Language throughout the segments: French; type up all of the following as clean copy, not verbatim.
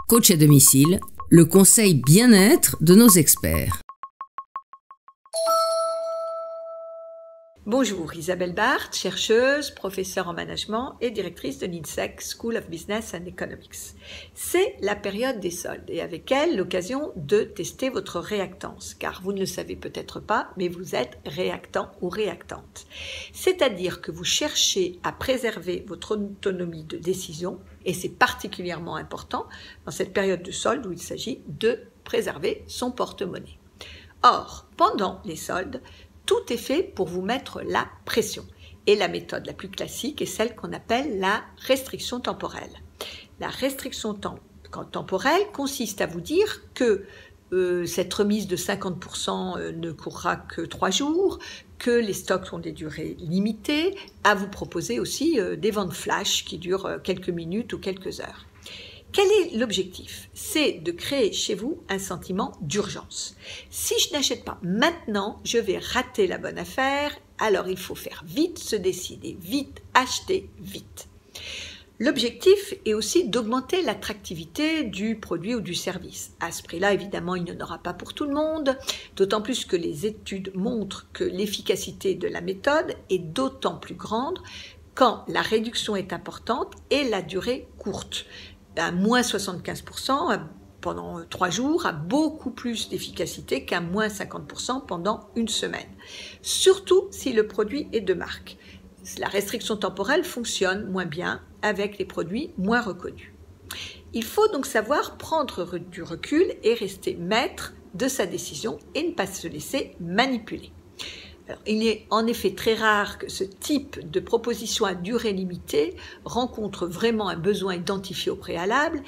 Coach à domicile, le conseil bien-être de nos experts. Bonjour, Isabelle Barthes, chercheuse, professeure en management et directrice de l'INSEC School of Business and Economics. C'est la période des soldes et avec elle l'occasion de tester votre réactance, car vous ne le savez peut-être pas, mais vous êtes réactant ou réactante. C'est-à-dire que vous cherchez à préserver votre autonomie de décision, et c'est particulièrement important dans cette période de soldes où il s'agit de préserver son porte-monnaie. Or, pendant les soldes, tout est fait pour vous mettre la pression. Et la méthode la plus classique est celle qu'on appelle la restriction temporelle. La restriction temporelle consiste à vous dire que cette remise de 50% ne courra que 3 jours, que les stocks ont des durées limitées, à vous proposer aussi des ventes flash qui durent quelques minutes ou quelques heures. Quel est l'objectif? C'est de créer chez vous un sentiment d'urgence. Si je n'achète pas maintenant, je vais rater la bonne affaire, alors il faut faire vite, se décider vite, acheter vite. L'objectif est aussi d'augmenter l'attractivité du produit ou du service. À ce prix-là, évidemment, il n'y en aura pas pour tout le monde, d'autant plus que les études montrent que l'efficacité de la méthode est d'autant plus grande quand la réduction est importante et la durée courte. À moins 75% pendant 3 jours a beaucoup plus d'efficacité qu'un moins 50% pendant une semaine. Surtout si le produit est de marque. La restriction temporelle fonctionne moins bien avec les produits moins reconnus. Il faut donc savoir prendre du recul et rester maître de sa décision et ne pas se laisser manipuler. Alors, il est en effet très rare que ce type de proposition à durée limitée rencontre vraiment un besoin identifié au préalable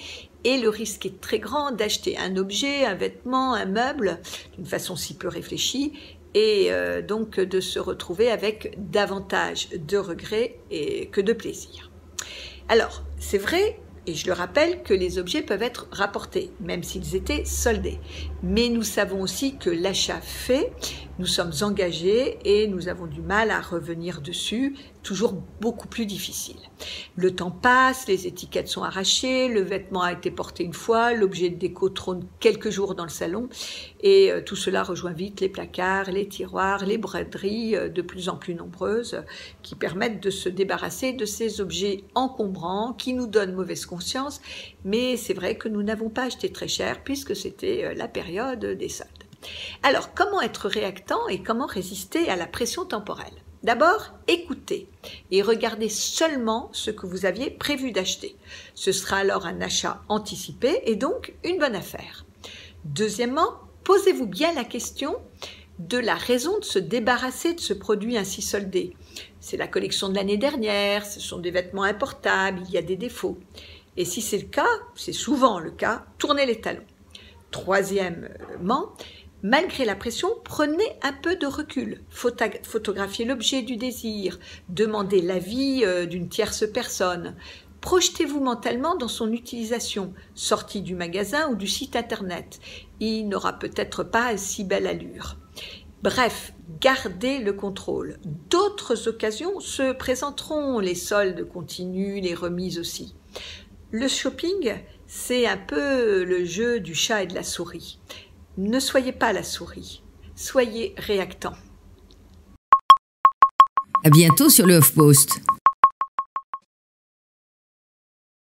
et le risque est très grand d'acheter un objet, un vêtement, un meuble d'une façon si peu réfléchie et donc de se retrouver avec davantage de regrets que de plaisir. Alors, c'est vrai, et je le rappelle, que les objets peuvent être rapportés, même s'ils étaient soldés. Mais nous savons aussi que l'achat fait, nous sommes engagés et nous avons du mal à revenir dessus, toujours beaucoup plus difficile. Le temps passe, les étiquettes sont arrachées, le vêtement a été porté une fois, l'objet de déco trône quelques jours dans le salon et tout cela rejoint vite les placards, les tiroirs, les braderies de plus en plus nombreuses qui permettent de se débarrasser de ces objets encombrants qui nous donnent mauvaise conscience, mais c'est vrai que nous n'avons pas acheté très cher puisque c'était la période des soldes. Alors, comment être réactant et comment résister à la pression temporelle? D'abord, écoutez et regardez seulement ce que vous aviez prévu d'acheter. Ce sera alors un achat anticipé et donc une bonne affaire. Deuxièmement, posez-vous bien la question de la raison de se débarrasser de ce produit ainsi soldé. C'est la collection de l'année dernière, ce sont des vêtements importables, il y a des défauts. Et si c'est le cas, c'est souvent le cas, tournez les talons. Troisièmement, malgré la pression, prenez un peu de recul. Photographiez l'objet du désir, demandez l'avis d'une tierce personne. Projetez-vous mentalement dans son utilisation, sortie du magasin ou du site internet. Il n'aura peut-être pas si belle allure. Bref, gardez le contrôle. D'autres occasions se présenteront, les soldes continuent, les remises aussi. Le shopping, c'est un peu le jeu du chat et de la souris. Ne soyez pas la souris, soyez réactant. À bientôt sur le HuffPost.